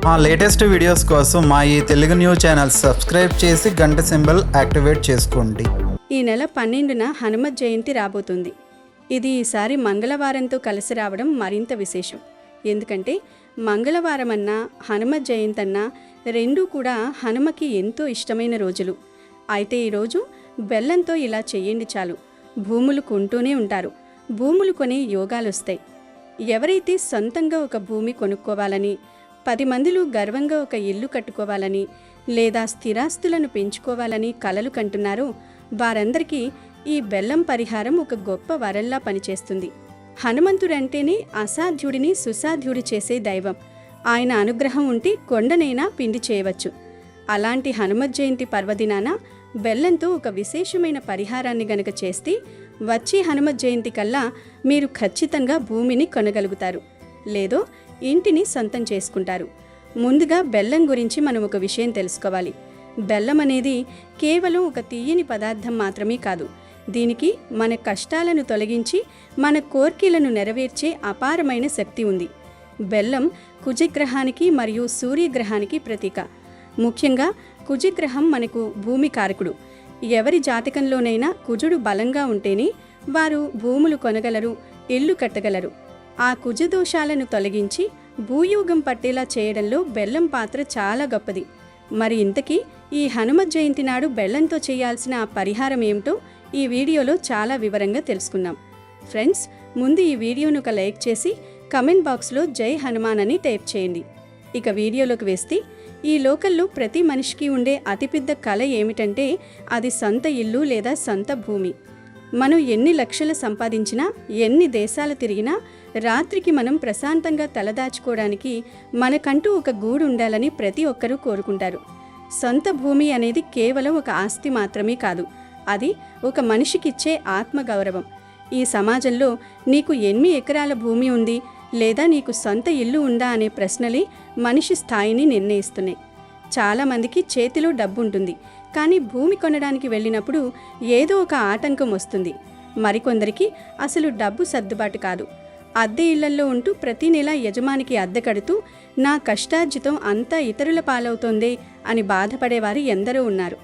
మా latest videos కోసం మా ఈ తెలుగు న్యూస్ ఛానల్ సబ్స్క్రైబ్ చేసి గంట సింబల్ యాక్టివేట్ చేసుకోండి. ఈ నెల 12న హనుమత్ జయంతి రాబోతుంది. ఇది ఈసారి మంగళవారంతో కలిసి రావడం మరింత విశేషం. ఎందుకంటే మంగళవారం అన్నా హనుమత్ జయంతి అన్నా రెండూ కూడా హనుమకి ఎంతో ఇష్టమైన రోజులు. అయితే ఈరోజు బెల్లంతో ఇలా చెయ్యండి చాలు, భూములు కొంటూనే ఉంటారు. భూములు కొని యోగాలు వస్తాయి. ఎవరైతే సొంతంగా ఒక భూమి కొనుక్కోవాలని, 10 మందిలో గర్వంగా ఒక ఇల్లు కట్టుకోవాలని, లేదా స్థిరాస్తులను పెంచుకోవాలని కలలు కంటున్నారో వారందరికీ ఈ బెల్లం పరిహారం ఒక గొప్ప వరంలా పనిచేస్తుంది. హనుమంతుడంటేనే అసాధ్యుడిని సుసాధ్యుడి చేసే దైవం. ఆయన అనుగ్రహం ఉంటే కొండనైనా పిండి చేయవచ్చు. అలాంటి హనుమత్ జయంతి పర్వదినాన బెల్లంతో ఒక విశేషమైన పరిహారాన్ని గనక చేస్తే వచ్చే హనుమత్ జయంతి కల్లా మీరు ఖచ్చితంగా భూమిని కొనగలుగుతారు, లేదో ఇంటిని సొంతం చేసుకుంటారు. ముందుగా బెల్లం గురించి మనం ఒక విషయం తెలుసుకోవాలి. బెల్లం అనేది కేవలం ఒక తీయని పదార్థం మాత్రమే కాదు. దీనికి మన కష్టాలను తొలగించి మన కోర్కెలను నెరవేర్చే అపారమైన శక్తి ఉంది. బెల్లం కుజగ్రహానికి మరియు సూర్యగ్రహానికి ప్రతీక. ముఖ్యంగా కుజగ్రహం మనకు భూమి కారకుడు. ఎవరి జాతకంలోనైనా కుజుడు బలంగా ఉంటేనే వారు భూములు కొనగలరు, ఇల్లు కట్టగలరు. ఆ కుజదోషాలను తొలగించి భూయోగం పట్టేలా చేయడంలో బెల్లం పాత్ర చాలా గొప్పది. మరి ఇంతకీ ఈ హనుమత్ జయంతి నాడు బెల్లంతో చేయాల్సిన ఆ పరిహారం ఏమిటో ఈ వీడియోలో చాలా వివరంగా తెలుసుకుందాం. ఫ్రెండ్స్, ముందు ఈ వీడియోను ఒక లైక్ చేసి కమెంట్ బాక్స్లో జై హనుమాన్ అని టైప్ చేయండి. ఇక వీడియోలోకి వేస్తే, ఈ లోకల్లో ప్రతి మనిషికి ఉండే అతిపెద్ద కళ ఏమిటంటే అది సొంత ఇల్లు లేదా సొంత భూమి. మనం ఎన్ని లక్షలు సంపాదించినా, ఎన్ని దేశాలు తిరిగినా రాత్రికి మనం ప్రశాంతంగా తలదాచుకోవడానికి మనకంటూ ఒక గూడు ఉండాలని ప్రతి ఒక్కరూ కోరుకుంటారు. సొంత భూమి అనేది కేవలం ఒక ఆస్తి మాత్రమే కాదు, అది ఒక మనిషికిచ్చే ఆత్మగౌరవం. ఈ సమాజంలో నీకు ఎన్ని ఎకరాల భూమి ఉంది, లేదా నీకు సొంత ఇల్లు ఉందా అనే ప్రశ్నలే మనిషి స్థాయిని నిర్ణయిస్తున్నాయి. చాలామందికి చేతిలో డబ్బు ఉంటుంది, కానీ భూమి కొనడానికి వెళ్ళినప్పుడు ఏదో ఒక ఆటంకం వస్తుంది. మరికొందరికి అసలు డబ్బు సర్దుబాటు కాదు. అద్దె ఇళ్లల్లో ఉంటూ ప్రతి నెల యజమానికి అద్దె కడుతూ నా కష్టార్జితం అంతా ఇతరుల పాలవుతోందే అని బాధపడేవారు ఎందరో ఉన్నారు.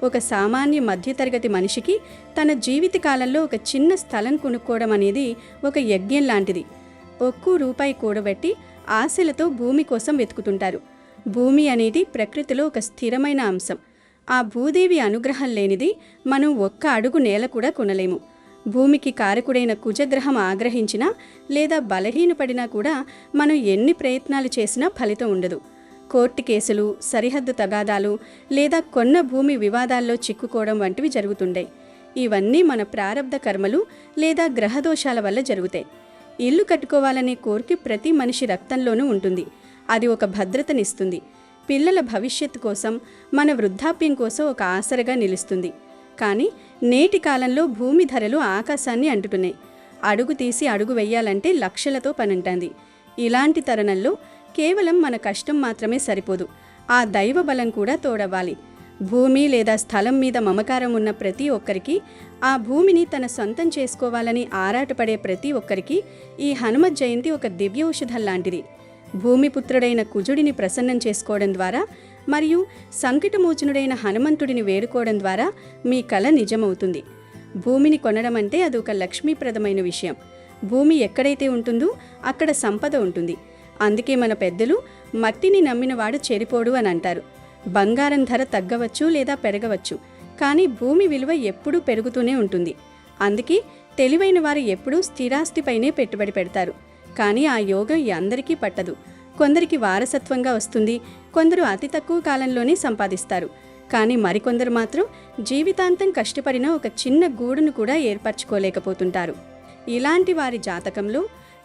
ఒక సామాన్య మధ్యతరగతి మనిషికి తన జీవితకాలంలో ఒక చిన్న స్థలం కొనుక్కోవడం అనేది ఒక యజ్ఞం లాంటిది. ఒక్కో రూపాయి కూడబెట్టి ఆశలతో భూమి కోసం వెతుకుతుంటారు. భూమి అనేది ప్రకృతిలో ఒక స్థిరమైన అంశం. ఆ భూదేవి అనుగ్రహం లేనిది మనం ఒక్క అడుగు నేల కూడా కొనలేము. భూమికి కారకుడైన కుజగ్రహం ఆగ్రహించినా లేదా బలహీనపడినా కూడా మనం ఎన్ని ప్రయత్నాలు చేసినా ఫలితం ఉండదు. కోర్టు కేసులు, సరిహద్దు తగాదాలు లేదా కొన్న భూమి వివాదాల్లో చిక్కుకోవడం వంటివి జరుగుతుంటాయి. ఇవన్నీ మన ప్రారబ్ధ కర్మలు లేదా గ్రహదోషాల వల్ల జరుగుతాయి. ఇల్లు కట్టుకోవాలనే కోరిక ప్రతి మనిషి రక్తంలోనూ ఉంటుంది. అది ఒక భద్రతనిస్తుంది. పిల్లల భవిష్యత్తు కోసం, మన వృద్ధాప్యం కోసం ఒక ఆసరగా నిలుస్తుంది. కానీ నేటి కాలంలో భూమి ధరలు ఆకాశాన్ని అంటుతున్నాయి. అడుగు తీసి అడుగు వెయ్యాలంటే లక్షలతో పనుంటుంది. ఇలాంటి తరుణంలో కేవలం మన కష్టం మాత్రమే సరిపోదు, ఆ దైవ బలం కూడా తోడవ్వాలి. భూమి లేదా స్థలం మీద మమకారం ఉన్న ప్రతి ఒక్కరికి, ఆ భూమిని తన సొంతం చేసుకోవాలని ఆరాటపడే ప్రతి ఒక్కరికి ఈ హనుమత్ జయంతి ఒక దివ్యౌషధం లాంటిది. భూమిపుత్రుడైన కుజుడిని ప్రసన్నం చేసుకోవడం ద్వారా మరియు సంకటమోచనుడైన హనుమంతుడిని వేడుకోవడం ద్వారా మీ కల నిజమవుతుంది. భూమిని కొనడం అంటే అది ఒక లక్ష్మీప్రదమైన విషయం. భూమి ఎక్కడైతే ఉంటుందో అక్కడ సంపద ఉంటుంది. అందుకే మన పెద్దలు మట్టిని నమ్మినవాడు చెడిపోడు అని అంటారు. బంగారం ధర తగ్గవచ్చు లేదా పెరగవచ్చు, కానీ భూమి విలువ ఎప్పుడూ పెరుగుతూనే ఉంటుంది. అందుకే తెలివైన వారు ఎప్పుడూ స్థిరాస్తిపైనే పెట్టుబడి పెడతారు. కానీ ఆ యోగం అందరికీ పట్టదు. కొందరికి వారసత్వంగా వస్తుంది, కొందరు అతి తక్కువ కాలంలోనే సంపాదిస్తారు. కానీ మరికొందరు మాత్రం జీవితాంతం కష్టపడిన ఒక చిన్న గూడును కూడా ఏర్పరచుకోలేకపోతుంటారు. ఇలాంటి వారి జాతకంలో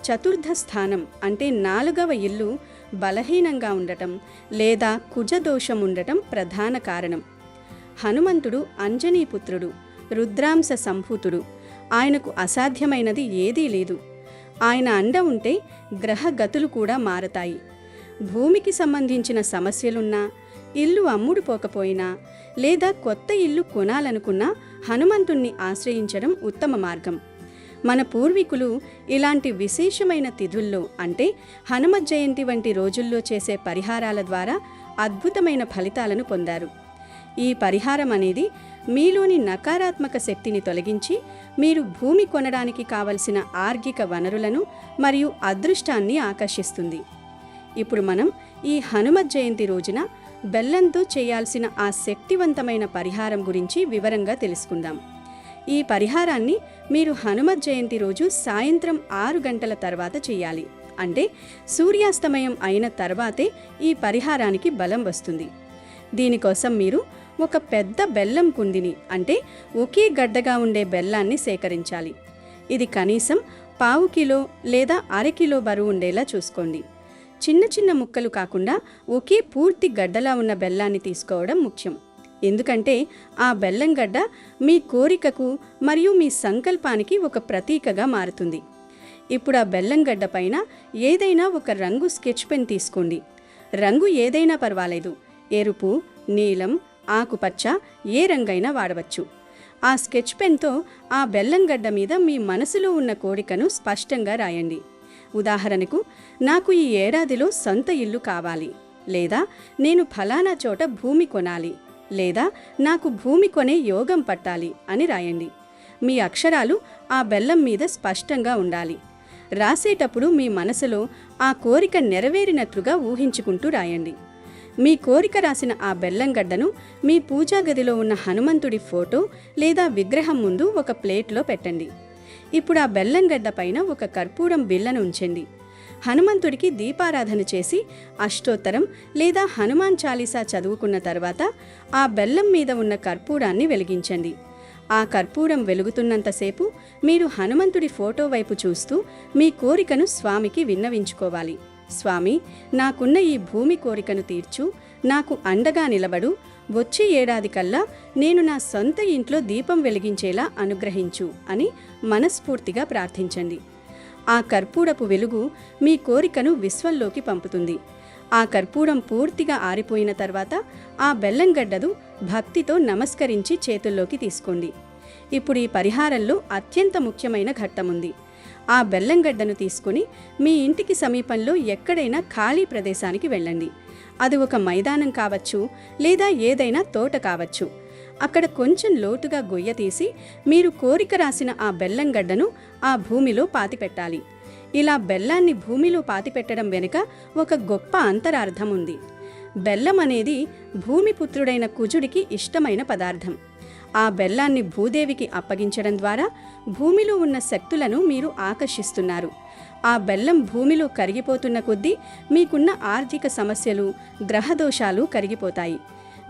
చతుర్థ స్థానం అంటే 4వ ఇల్లు బలహీనంగా ఉండటం లేదా కుజదోషం ఉండటం ప్రధాన కారణం. హనుమంతుడు అంజనీపుత్రుడు, రుద్రాంశ సంభూతుడు. ఆయనకు అసాధ్యమైనది ఏదీ లేదు. ఆయన అండ ఉంటే గ్రహ గతులు కూడా మారతాయి. భూమికి సంబంధించిన సమస్యలున్నా, ఇల్లు అమ్ముడుపోకపోయినా లేదా కొత్త ఇల్లు కొనాలనుకున్నా హనుమంతుణ్ణి ఆశ్రయించడం ఉత్తమ మార్గం. మన పూర్వీకులు ఇలాంటి విశేషమైన తిథుల్లో అంటే హనుమత్ జయంతి వంటి రోజుల్లో చేసే పరిహారాల ద్వారా అద్భుతమైన ఫలితాలను పొందారు. ఈ పరిహారం అనేది మీలోని నకారాత్మక శక్తిని తొలగించి మీరు భూమి కొనడానికి కావలసిన ఆర్థిక వనరులను మరియు అదృష్టాన్ని ఆకర్షిస్తుంది. ఇప్పుడు మనం ఈ హనుమత్ జయంతి రోజున బెల్లంతో చేయాల్సిన ఆ శక్తివంతమైన పరిహారం గురించి వివరంగా తెలుసుకుందాం. ఈ పరిహారాన్ని మీరు హనుమత్ జయంతి రోజు సాయంత్రం 6 గంటల తర్వాత చేయాలి. అంటే సూర్యాస్తమయం అయిన తర్వాతే ఈ పరిహారానికి బలం వస్తుంది. దీనికోసం మీరు ఒక పెద్ద బెల్లం కుందిని అంటే ఒకే గడ్డగా ఉండే బెల్లాన్ని సేకరించాలి. ఇది కనీసం 1/4 కిలో లేదా 1/2 కిలో బరువు ఉండేలా చూసుకోండి. చిన్న చిన్న ముక్కలు కాకుండా ఒకే పూర్తి గడ్డలా ఉన్న బెల్లాన్ని తీసుకోవడం ముఖ్యం. ఎందుకంటే ఆ బెల్లం గడ్డ మీ కోరికకు మరియు మీ సంకల్పానికి ఒక ప్రతీకగా మారుతుంది. ఇప్పుడు ఆ బెల్లం గడ్డ పైన ఏదైనా ఒక రంగు స్కెచ్ పెన్ తీసుకోండి. రంగు ఏదైనా పర్వాలేదు, ఎరుపు, నీలం, ఆకుపచ్చ, ఏ రంగైనా వాడవచ్చు. ఆ స్కెచ్ పెన్తో ఆ బెల్లం గడ్డ మీద మీ మనసులో ఉన్న కోరికను స్పష్టంగా రాయండి. ఉదాహరణకు, నాకు ఈ ఏడాదిలో సొంత ఇల్లు కావాలి, లేదా నేను ఫలానా చోట భూమి కొనాలి, లేదా నాకు భూమి కొనే యోగం పట్టాలి అని రాయండి. మీ అక్షరాలు ఆ బెల్లం మీద స్పష్టంగా ఉండాలి. రాసేటప్పుడు మీ మనసులో ఆ కోరిక నెరవేరినట్లుగా ఊహించుకుంటూ రాయండి. మీ కోరిక రాసిన ఆ బెల్లం గడ్డను మీ పూజా గదిలో ఉన్న హనుమంతుడి ఫోటో లేదా విగ్రహం ముందు ఒక ప్లేట్లో పెట్టండి. ఇప్పుడు ఆ బెల్లం గడ్డ పైన ఒక కర్పూరం బిళ్ళను ఉంచండి. హనుమంతుడికి దీపారాధన చేసి అష్టోత్తరం లేదా హనుమాన్ చాలీసా చదువుకున్న తర్వాత ఆ బెల్లం మీద ఉన్న కర్పూరాన్ని వెలిగించండి. ఆ కర్పూరం వెలుగుతున్నంతసేపు మీరు హనుమంతుడి ఫోటో వైపు చూస్తూ మీ కోరికను స్వామికి విన్నవించుకోవాలి. స్వామి, నాకున్న ఈ భూమి కోరికను తీర్చు, నాకు అండగా నిలబడు, వచ్చే ఏడాది కల్లా నేను నా సొంత ఇంట్లో దీపం వెలిగించేలా అనుగ్రహించు అని మనస్ఫూర్తిగా ప్రార్థించండి. ఆ కర్పూరపు వెలుగు మీ కోరికను విశ్వంలోకి పంపుతుంది. ఆ కర్పూరం పూర్తిగా ఆరిపోయిన తర్వాత ఆ బెల్లం గడ్డను భక్తితో నమస్కరించి చేతుల్లోకి తీసుకోండి. ఇప్పుడు ఈ పరిహారంలో అత్యంత ముఖ్యమైన ఘట్టముంది. ఆ బెల్లం గడ్డను తీసుకుని మీ ఇంటికి సమీపంలో ఎక్కడైనా ఖాళీ ప్రదేశానికి వెళ్ళండి. అది ఒక మైదానం కావచ్చు, లేదా ఏదైనా తోట కావచ్చు. అక్కడ కొంచెం లోతుగా గొయ్య తీసి మీరు కోరిక రాసిన ఆ బెల్లం గడ్డను ఆ భూమిలో పాతిపెట్టాలి. ఇలా బెల్లాన్ని భూమిలో పాతిపెట్టడం వెనుక ఒక గొప్ప అంతరార్థం ఉంది. బెల్లం అనేది భూమిపుత్రుడైన కుజుడికి ఇష్టమైన పదార్థం. ఆ బెల్లాన్ని భూదేవికి అప్పగించడం ద్వారా భూమిలో ఉన్న శక్తులను మీరు ఆకర్షిస్తున్నారు. ఆ బెల్లం భూమిలో కరిగిపోతున్న కొద్దీ మీకున్న ఆర్థిక సమస్యలు, గ్రహదోషాలు కరిగిపోతాయి.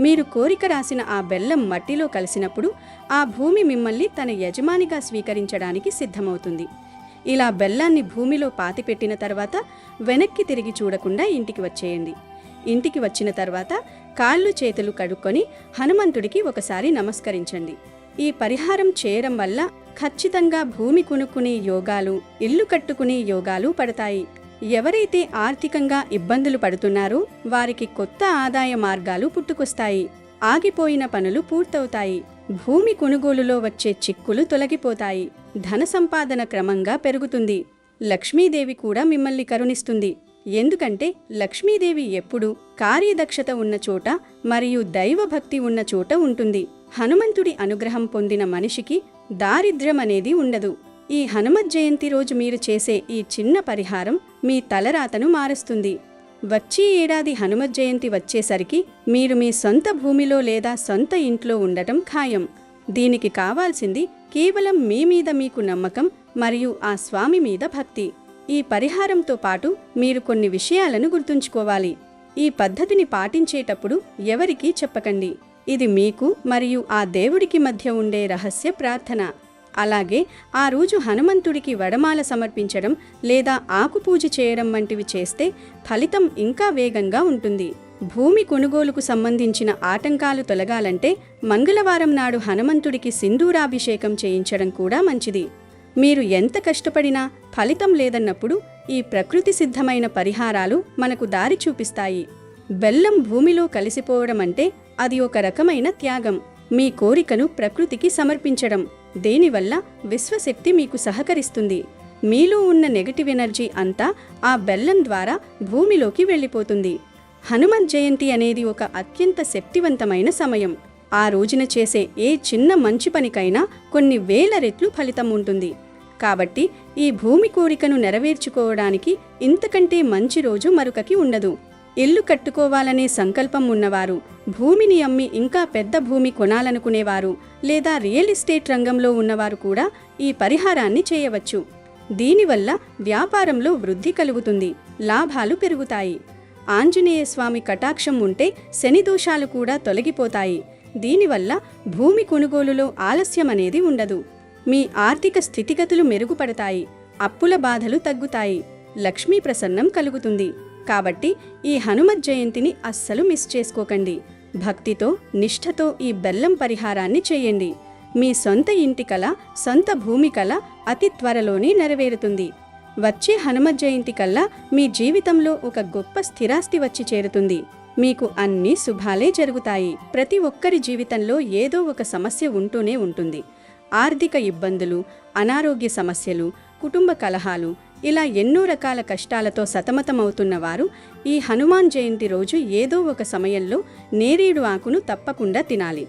మీరు కోరిక రాసిన ఆ బెల్లం మట్టిలో కలిసినప్పుడు ఆ భూమి మిమ్మల్ని తన యజమానిగా స్వీకరించడానికి సిద్ధమవుతుంది. ఇలా బెల్లాన్ని భూమిలో పాతిపెట్టిన తర్వాత వెనక్కి తిరిగి చూడకుండా ఇంటికి వచ్చేయండి. ఇంటికి వచ్చిన తర్వాత కాళ్ళు చేతులు కడుక్కొని హనుమంతుడికి ఒకసారి నమస్కరించండి. ఈ పరిహారం చేయడం వల్ల ఖచ్చితంగా భూమి కొనుక్కునే యోగాలు, ఇల్లు కట్టుకునే యోగాలు పడతాయి. ఎవరైతే ఆర్థికంగా ఇబ్బందులు పడుతున్నారో వారికి కొత్త ఆదాయ మార్గాలు పుట్టుకొస్తాయి. ఆగిపోయిన పనులు పూర్తవుతాయి. భూమి కొనుగోలులో వచ్చే చిక్కులు తొలగిపోతాయి. ధన సంపాదన క్రమంగా పెరుగుతుంది. లక్ష్మీదేవి కూడా మిమ్మల్ని కరుణిస్తుంది. ఎందుకంటే లక్ష్మీదేవి ఎప్పుడూ కార్యదక్షత ఉన్న చోట మరియు దైవభక్తి ఉన్న చోట ఉంటుంది. హనుమంతుడి అనుగ్రహం పొందిన మనిషికి దారిద్ర్యం అనేది ఉండదు. ఈ హనుమత్ జయంతి రోజు మీరు చేసే ఈ చిన్న పరిహారం మీ తలరాతను మారుస్తుంది. వచ్చే ఏడాది హనుమత్ జయంతి వచ్చేసరికి మీరు మీ సొంత భూమిలో లేదా సొంత ఇంట్లో ఉండటం ఖాయం. దీనికి కావాల్సింది కేవలం మీ మీద మీకు నమ్మకం మరియు ఆ స్వామి మీద భక్తి. ఈ పరిహారంతో పాటు మీరు కొన్ని విషయాలను గుర్తుంచుకోవాలి. ఈ పద్ధతిని పాటించేటప్పుడు ఎవరికీ చెప్పకండి. ఇది మీకు మరియు ఆ దేవుడికి మధ్య ఉండే రహస్య ప్రార్థన. అలాగే ఆ రోజు హనుమంతుడికి వడమాల సమర్పించడం లేదా ఆకుపూజ చేయడం వంటివి చేస్తే ఫలితం ఇంకా వేగంగా ఉంటుంది. భూమి కొనుగోలుకు సంబంధించిన ఆటంకాలు తొలగాలంటే మంగళవారం నాడు హనుమంతుడికి సింధూరాభిషేకం చేయించడం కూడా మంచిది. మీరు ఎంత కష్టపడినా ఫలితం లేదన్నప్పుడు ఈ ప్రకృతి సిద్ధమైన పరిహారాలు మనకు దారి చూపిస్తాయి. బెల్లం భూమిలో కలిసిపోవడం అంటే అది ఒక రకమైన త్యాగం. మీ కోరికను ప్రకృతికి సమర్పించడం. దేనివల్ల విశ్వశక్తి మీకు సహకరిస్తుంది. మీలో ఉన్న నెగటివ్ ఎనర్జీ అంతా ఆ బెల్లం ద్వారా భూమిలోకి వెళ్ళిపోతుంది. హనుమత్ జయంతి అనేది ఒక అత్యంత శక్తివంతమైన సమయం. ఆ రోజున చేసే ఏ చిన్న మంచి పనికైనా కొన్ని వేల రెట్లు ఫలితం ఉంటుంది. కాబట్టి ఈ భూమి కోరికను నెరవేర్చుకోవడానికి ఇంతకంటే మంచి రోజు మరొకటి ఉండదు. ఇల్లు కట్టుకోవాలనే సంకల్పం ఉన్నవారు, భూమిని అమ్మి ఇంకా పెద్ద భూమి కొనాలనుకునేవారు, లేదా రియల్ ఎస్టేట్ రంగంలో ఉన్నవారు కూడా ఈ పరిహారాన్ని చేయవచ్చు. దీనివల్ల వ్యాపారంలో వృద్ధి కలుగుతుంది, లాభాలు పెరుగుతాయి. ఆంజనేయ స్వామి కటాక్షం ఉంటే శని దోషాలు కూడా తొలగిపోతాయి. దీనివల్ల భూమి కొనుగోలులో ఆలస్యం అనేది ఉండదు. మీ ఆర్థిక స్థితిగతులు మెరుగుపడతాయి, అప్పుల బాధలు తగ్గుతాయి, లక్ష్మీ ప్రసన్నం కలుగుతుంది. కాబట్టి ఈ హనుమత్ జయంతిని అస్సలు మిస్ చేసుకోకండి. భక్తితో, నిష్ఠతో ఈ బెల్లం పరిహారాన్ని చేయండి. మీ సొంత ఇంటి కల, సొంత భూమి కల అతి త్వరలోనే నెరవేరుతుంది. వచ్చే హనుమత్ జయంతి కల్లా మీ జీవితంలో ఒక గొప్ప స్థిరాస్తి వచ్చి చేరుతుంది. మీకు అన్ని శుభాలే జరుగుతాయి. ప్రతి ఒక్కరి జీవితంలో ఏదో ఒక సమస్య ఉంటూనే ఉంటుంది. ఆర్థిక ఇబ్బందులు, అనారోగ్య సమస్యలు, కుటుంబ కలహాలు, ఇలా ఎన్నో రకాల కష్టాలతో సతమతమవుతున్న వారు ఈ హనుమాన్ జయంతి రోజు ఏదో ఒక సమయంలో నేరేడు ఆకును తప్పకుండా తినాలి.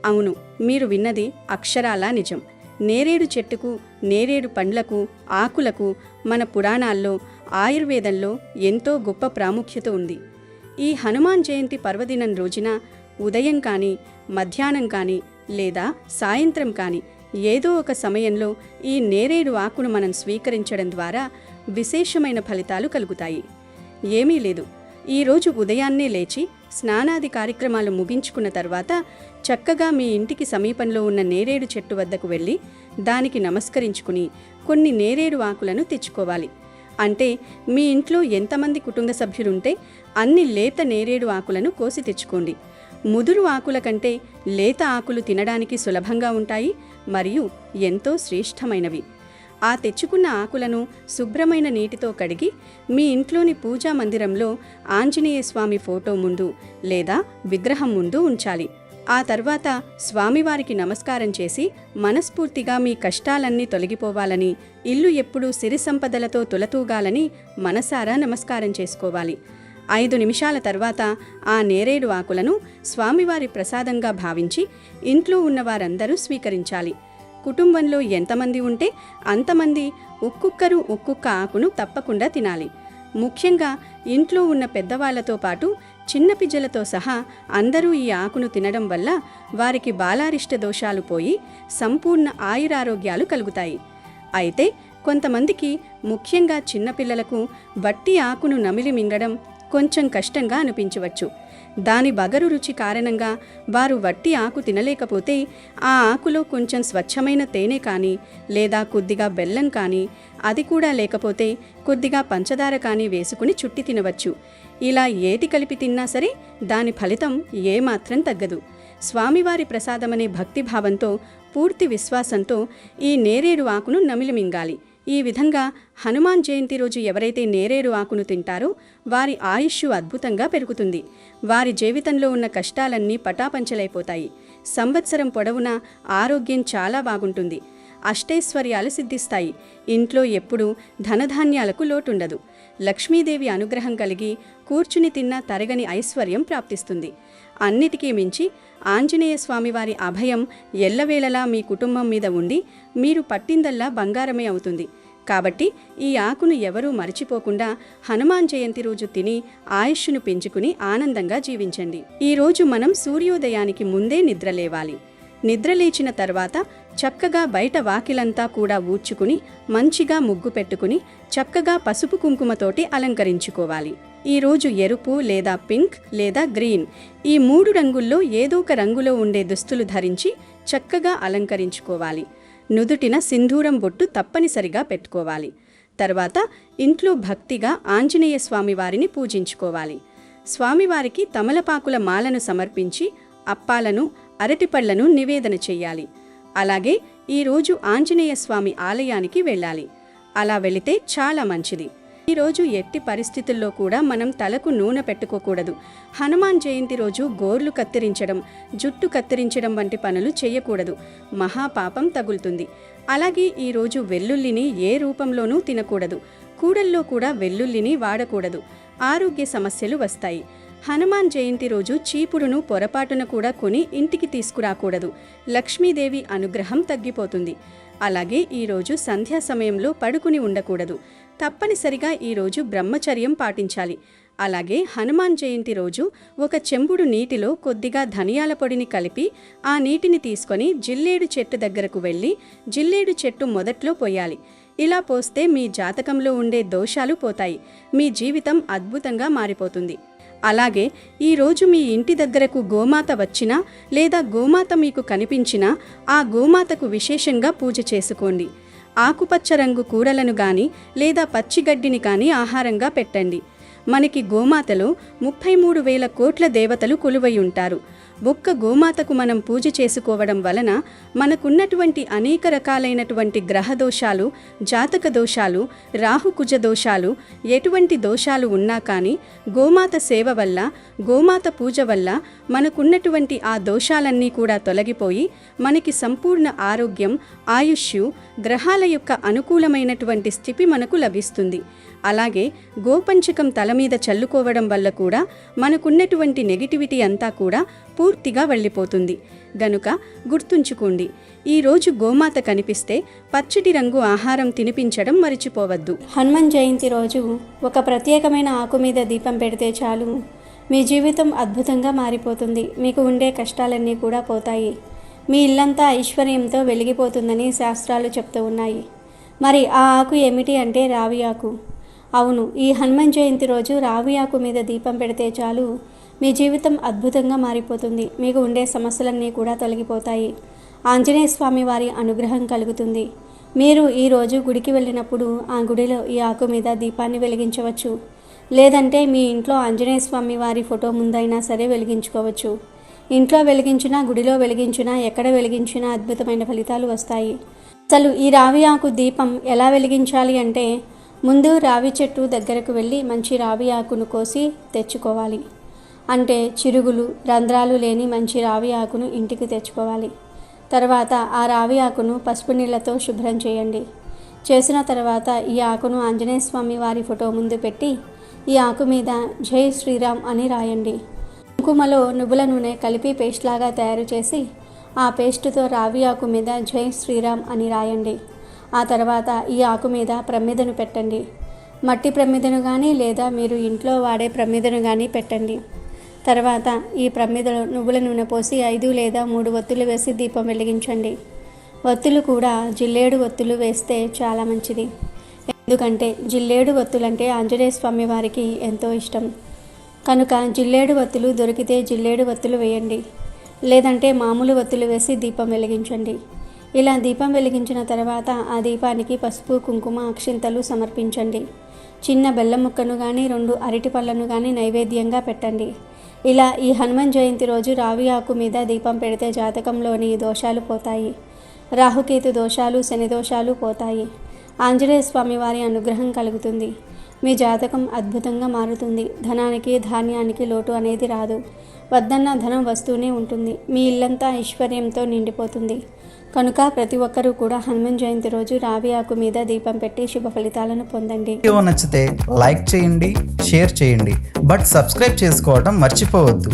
అవును, మీరు విన్నది అక్షరాలా నిజం. నేరేడు చెట్టుకు, నేరేడు పండ్లకు, ఆకులకు మన పురాణాల్లో, ఆయుర్వేదంలో ఎంతో గొప్ప ప్రాముఖ్యత ఉంది. ఈ హనుమాన్ జయంతి పర్వదినం రోజున ఉదయం కానీ, మధ్యాహ్నం కానీ, లేదా సాయంత్రం కానీ ఏదో ఒక సమయంలో ఈ నేరేడు ఆకును మనం స్వీకరించడం ద్వారా విశేషమైన ఫలితాలు కలుగుతాయి. ఏమీ లేదు, ఈరోజు ఉదయాన్నే లేచి స్నానాది కార్యక్రమాలు ముగించుకున్న తర్వాత చక్కగా మీ ఇంటికి సమీపంలో ఉన్న నేరేడు చెట్టు వద్దకు వెళ్ళి దానికి నమస్కరించుకుని కొన్ని నేరేడు ఆకులను తెచ్చుకోవాలి. అంటే మీ ఇంట్లో ఎంతమంది కుటుంబ సభ్యులుంటే అన్ని లేత నేరేడు ఆకులను కోసి తెచ్చుకోండి. ముదురు ఆకుల కంటే లేత ఆకులు తినడానికి సులభంగా ఉంటాయి మరియు ఎంతో శ్రేష్టమైనవి. ఆ తెచ్చుకున్న ఆకులను శుభ్రమైన నీటితో కడిగి మీ ఇంట్లోని పూజా మందిరంలో ఆంజనేయ స్వామి ఫోటో ముందు లేదా విగ్రహం ముందు ఉంచాలి. ఆ తర్వాత స్వామివారికి నమస్కారం చేసి మనస్ఫూర్తిగా మీ కష్టాలన్నీ తొలగిపోవాలని, ఇల్లు ఎప్పుడూ సిరి సంపదలతో తులతూగాలని మనసారా నమస్కారం చేసుకోవాలి. 5 నిమిషాల తర్వాత ఆ నేరేడు ఆకులను స్వామివారి ప్రసాదంగా భావించి ఇంట్లో ఉన్నవారందరూ స్వీకరించాలి. కుటుంబంలో ఎంతమంది ఉంటే అంతమంది ఒక్కొక్కరు ఒక్కొక్క ఆకును తప్పకుండా తినాలి. ముఖ్యంగా ఇంట్లో ఉన్న పెద్దవాళ్లతో పాటు చిన్నపిజ్జలతో సహా అందరూ ఈ ఆకును తినడం వల్ల వారికి బాలారిష్ట దోషాలు పోయి సంపూర్ణ ఆయురారోగ్యాలు కలుగుతాయి. అయితే కొంతమందికి, ముఖ్యంగా చిన్నపిల్లలకు వట్టి ఆకును నమిలి మింగడం కొంచెం కష్టంగా అనిపించవచ్చు. దాని బగరు రుచి కారణంగా వారు వట్టి ఆకు తినలేకపోతే ఆ ఆకులో కొంచెం స్వచ్ఛమైన తేనె కానీ, లేదా కొద్దిగా బెల్లం కానీ, అది కూడా లేకపోతే కొద్దిగా పంచదార కానీ వేసుకుని చుట్టి తినవచ్చు. ఇలా ఏటి కలిపి తిన్నా సరే దాని ఫలితం ఏమాత్రం తగ్గదు. స్వామివారి ప్రసాదమనే భక్తిభావంతో, పూర్తి విశ్వాసంతో ఈ నేరేడు ఆకును నమిలి మింగాలి. ఈ విధంగా హనుమాన్ జయంతి రోజు ఎవరైతే నేరేడు ఆకును తింటారో వారి ఆయుష్షు అద్భుతంగా పెరుగుతుంది. వారి జీవితంలో ఉన్న కష్టాలన్నీ పటాపంచలైపోతాయి. సంవత్సరం పొడవునా ఆరోగ్యం చాలా బాగుంటుంది. అష్టైశ్వర్యాలు సిద్ధిస్తాయి. ఇంట్లో ఎప్పుడూ ధనధాన్యాలకు లోటుండదు. లక్ష్మీదేవి అనుగ్రహం కలిగి కూర్చుని తిన్నా తరగని ఐశ్వర్యం ప్రాప్తిస్తుంది. అన్నిటికీ మించి ఆంజనేయ స్వామివారి అభయం ఎల్లవేళలా మీ కుటుంబం మీద ఉండి మీరు పట్టిందల్లా బంగారమే అవుతుంది. కాబట్టి ఈ ఆకును ఎవరూ మరిచిపోకుండా హనుమాన్ జయంతి రోజు తిని ఆయుష్ను పెంచుకుని ఆనందంగా జీవించండి. ఈరోజు మనం సూర్యోదయానికి ముందే నిద్రలేవాలి. నిద్రలేచిన తర్వాత చక్కగా బయట వాకిలంతా కూడా ఊడ్చుకుని మంచిగా ముగ్గు పెట్టుకుని చక్కగా పసుపు కుంకుమతోటి అలంకరించుకోవాలి. ఈరోజు ఎరుపు లేదా పింక్ లేదా గ్రీన్, ఈ 3 రంగుల్లో ఏదో ఒక రంగులో ఉండే దుస్తులు ధరించి చక్కగా అలంకరించుకోవాలి. నుదుటిన సింధూరం బొట్టు తప్పనిసరిగా పెట్టుకోవాలి. తర్వాత ఇంట్లో భక్తిగా ఆంజనేయ స్వామివారిని పూజించుకోవాలి. స్వామివారికి తమలపాకుల మాలను సమర్పించి అప్పాలను, అరటిపళ్లను నివేదన చెయ్యాలి. అలాగే ఈరోజు ఆంజనేయ స్వామి ఆలయానికి వెళ్ళాలి. అలా వెళితే చాలా మంచిది. ఈరోజు ఎట్టి పరిస్థితుల్లో కూడా మనం తలకు నూనె పెట్టుకోకూడదు. హనుమాన్ జయంతి రోజు గోర్లు కత్తిరించడం, జుట్టు కత్తిరించడం వంటి పనులు చేయకూడదు. మహాపాపం తగులుతుంది. అలాగే ఈరోజు వెల్లుల్లిని ఏ రూపంలోనూ తినకూడదు. కూడల్లో కూడా వెల్లుల్లిని వాడకూడదు. ఆరోగ్య సమస్యలు వస్తాయి. హనుమాన్ జయంతి రోజు చీపురును పొరపాటున కూడా కొని ఇంటికి తీసుకురాకూడదు. లక్ష్మీదేవి అనుగ్రహం తగ్గిపోతుంది. అలాగే ఈరోజు సంధ్యా సమయంలో పడుకుని ఉండకూడదు. తప్పనిసరిగా ఈరోజు బ్రహ్మచర్యం పాటించాలి. అలాగే హనుమాన్ జయంతి రోజు ఒక చెంబుడు నీటిలో కొద్దిగా ధనియాల పొడిని కలిపి ఆ నీటిని తీసుకొని జిల్లేడు చెట్టు దగ్గరకు వెళ్ళి జిల్లేడు చెట్టు మొదట్లో పోయాలి. ఇలా పోస్తే మీ జాతకంలో ఉండే దోషాలు పోతాయి. మీ జీవితం అద్భుతంగా మారిపోతుంది. అలాగే ఈరోజు మీ ఇంటి దగ్గరకు గోమాత వచ్చినా లేదా గోమాత మీకు కనిపించినా ఆ గోమాతకు విశేషంగా పూజ చేసుకోండి. ఆకుపచ్చ రంగు కూరలను కానీ లేదా పచ్చిగడ్డిని కానీ ఆహారంగా పెట్టండి. మనకి గోమాతలో 33,000 కోట్ల దేవతలు కొలువై ఉంటారు. ఒక్క గోమాతకు మనం పూజ చేసుకోవడం వలన మనకున్నటువంటి అనేక రకాలైనటువంటి గ్రహ దోషాలు, జాతక దోషాలు, రాహుకుజ దోషాలు, ఎటువంటి దోషాలు ఉన్నా కానీ గోమాత సేవ వల్ల, గోమాత పూజ వల్ల మనకున్నటువంటి ఆ దోషాలన్నీ కూడా తొలగిపోయి మనకి సంపూర్ణ ఆరోగ్యం, ఆయుష్, గ్రహాల యొక్క అనుకూలమైనటువంటి స్థితి మనకు లభిస్తుంది. అలాగే గోపంచకం తల మీద చల్లుకోవడం వల్ల కూడా మనకున్నటువంటి నెగిటివిటీ అంతా కూడా పూర్తిగా వెళ్ళిపోతుంది. గనుక గుర్తుంచుకోండి, ఈరోజు గోమాత కనిపిస్తే పచ్చటి రంగు ఆహారం తినిపించడం మరిచిపోవద్దు. హనుమాన్ జయంతి రోజు ఒక ప్రత్యేకమైన ఆకు మీద దీపం పెడితే చాలు, మీ జీవితం అద్భుతంగా మారిపోతుంది. మీకు ఉండే కష్టాలన్నీ కూడా పోతాయి. మీ ఇల్లంతా ఐశ్వర్యంతో వెలిగిపోతుందని శాస్త్రాలు చెప్తూ ఉన్నాయి. మరి ఆ ఆకు ఏమిటి అంటే రావి ఆకు. అవును, ఈ హనుమాన్ జయంతి రోజు రావి ఆకు మీద దీపం పెడితే చాలు, మీ జీవితం అద్భుతంగా మారిపోతుంది. మీకు ఉండే సమస్యలన్నీ కూడా తొలగిపోతాయి. ఆంజనేయ స్వామి వారి అనుగ్రహం కలుగుతుంది. మీరు ఈరోజు గుడికి వెళ్ళినప్పుడు ఆ గుడిలో ఈ ఆకు మీద దీపాన్ని వెలిగించవచ్చు. లేదంటే మీ ఇంట్లో ఆంజనేయ స్వామి వారి ఫోటో ముందైనా సరే వెలిగించుకోవచ్చు. ఇంట్లో వెలిగించినా, గుడిలో వెలిగించినా, ఎక్కడ వెలిగించినా అద్భుతమైన ఫలితాలు వస్తాయి. అసలు ఈ రావి ఆకు దీపం ఎలా వెలిగించాలి అంటే, ముందు రావి చెట్టు దగ్గరకు వెళ్ళి మంచి రావి ఆకును కోసి తెచ్చుకోవాలి. అంటే చిరుగులు, రంధ్రాలు లేని మంచి రావి ఆకును ఇంటికి తెచ్చుకోవాలి. తర్వాత ఆ రావి ఆకును పసుపు నీళ్లతో శుభ్రం చేయండి. చేసిన తర్వాత ఈ ఆకును ఆంజనేయ స్వామి వారి ఫోటో ముందు పెట్టి ఈ ఆకు మీద జై శ్రీరామ్ అని రాయండి. కుంకుమలో నువ్వుల నూనె కలిపి పేస్ట్ లాగా తయారు చేసి ఆ పేస్టుతో రావి ఆకు మీద జై శ్రీరామ్ అని రాయండి. ఆ తర్వాత ఈ ఆకు మీద ప్రమిదను పెట్టండి. మట్టి ప్రమిదను కానీ లేదా మీరు ఇంట్లో వాడే ప్రమిదను కానీ పెట్టండి. తర్వాత ఈ ప్రమిదలో నువ్వుల నూనె పోసి 5 లేదా 3 ఒత్తులు వేసి దీపం వెలిగించండి. ఒత్తులు కూడా జిల్లేడు ఒత్తులు వేస్తే చాలా మంచిది. ఎందుకంటే జిల్లేడు ఒత్తులంటే ఆంజనేయ స్వామి వారికి ఎంతో ఇష్టం. కనుక జిల్లేడు ఒత్తులు దొరికితే జిల్లేడు ఒత్తులు వేయండి. లేదంటే మామూలు ఒత్తులు వేసి దీపం వెలిగించండి. ఇలా దీపం వెలిగించిన తర్వాత ఆ దీపానికి పసుపు, కుంకుమ, అక్షింతలు సమర్పించండి. చిన్న బెల్లం ముక్కను కానీ 2 అరటి పళ్ళను కానీ నైవేద్యంగా పెట్టండి. ఇలా ఈ హనుమాన్ జయంతి రోజు రావి ఆకు మీద దీపం పెడితే జాతకంలోని దోషాలు పోతాయి. రాహుకేతు దోషాలు, శని దోషాలు పోతాయి. ఆంజనేయ స్వామి వారి అనుగ్రహం కలుగుతుంది. మీ జాతకం అద్భుతంగా మారుతుంది. ధనానికి, ధాన్యానికి లోటు అనేది రాదు. వద్దన్న ధనం వస్తూనే ఉంటుంది. మీ ఇల్లంతా ఐశ్వర్యంతో నిండిపోతుంది. కనుక ప్రతి ఒక్కరూ కూడా హనుమాన్ జయంతి రోజు రావి ఆకు మీద దీపం పెట్టి శుభ ఫలితాలను పొందండి. వీడియో నచ్చితే లైక్ చేయండి, షేర్ చేయండి, బట్ సబ్స్క్రైబ్ చేసుకోవడం మర్చిపోవద్దు.